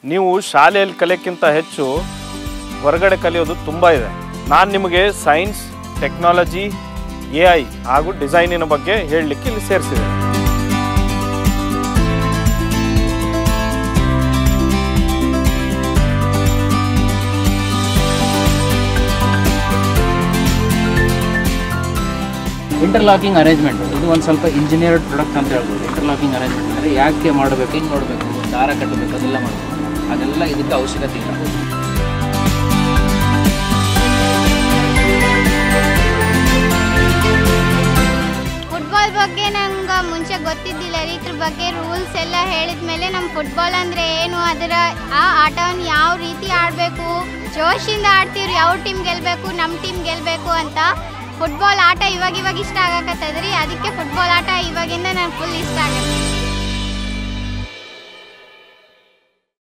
ನೀವು ಶಾಲೆಯಲ್ಲಿ ಕಲಿಯಕ್ಕಿಂತ ಹೆಚ್ಚು ಹೊರಗಡೆ ಕಲಿಯೋದು ತುಂಬ ಇದೆ. ನಾನು ನಿಮಗೆ ಸೈನ್ಸ್, ಟೆಕ್ನಾಲಜಿ, AI ಹಾಗೂ ಡಿಸೈನಿನ ಬಗ್ಗೆ ಹೇಳಲಿಕ್ಕೆ ಇಲ್ಲಿ ಸೇರಿಸಿದೆ. ಇಂಟರ್ಲಾಕಿಂಗ್ ಅರೇಂಜ್ಮೆಂಟ್ ಇದು ಒಂದು ಸ್ವಲ್ಪ ಇಂಜಿನಿಯರ್ಡ್ ಪ್ರಾಡಕ್ಟ್ ಅಂತ ಹೇಳ್ಬೋದು. ಇಂಟರ್ಲಾಕಿಂಗ್ ಅರೇಂಜ್ಮೆಂಟ್ ಅಂದರೆ ಯಾಕೆ ಮಾಡಬೇಕು, ಹಿಂಗೆ ನೋಡಬೇಕು, ದಾರ ಕಟ್ಟಬೇಕು, ಅದೆಲ್ಲ ಮಾಡಬೇಕು, ಅದೆಲ್ಲ ಇದಕ್ಕೆ ಅವಶ್ಯಕತೆ ಇಲ್ಲ. ಫುಟ್ಬಾಲ್ ಬಗ್ಗೆ ನಂಗೆ ಮುಂಚೆ ಗೊತ್ತಿದ್ದಿಲ್ಲ. ಇದ್ರ ಬಗ್ಗೆ ರೂಲ್ಸ್ ಎಲ್ಲ ಹೇಳಿದ ಮೇಲೆ ನಮ್ಮ ಫುಟ್ಬಾಲ್ ಅಂದರೆ ಏನು, ಅದರ ಆ ಆಟವನ್ನು ಯಾವ ರೀತಿ ಆಡಬೇಕು, ಜೋಶಿಂದ ಆಡ್ತೀವ್ರಿ, ಯಾವ ಟೀಮ್ ಗೆಲ್ಲಬೇಕು, ನಮ್ಮ ಟೀಮ್ ಗೆಲ್ಲಬೇಕು ಅಂತ. ಫುಟ್ಬಾಲ್ ಆಟ ಇವಾಗ ಇಷ್ಟ ಆಗಕತ್ತದ್ರಿ. ಅದಕ್ಕೆ ಫುಟ್ಬಾಲ್ ಆಟ ಇವಾಗಿಂದ ನಂಗೆ ಫುಲ್ ಇಷ್ಟ ಆಗತ್ತೆ.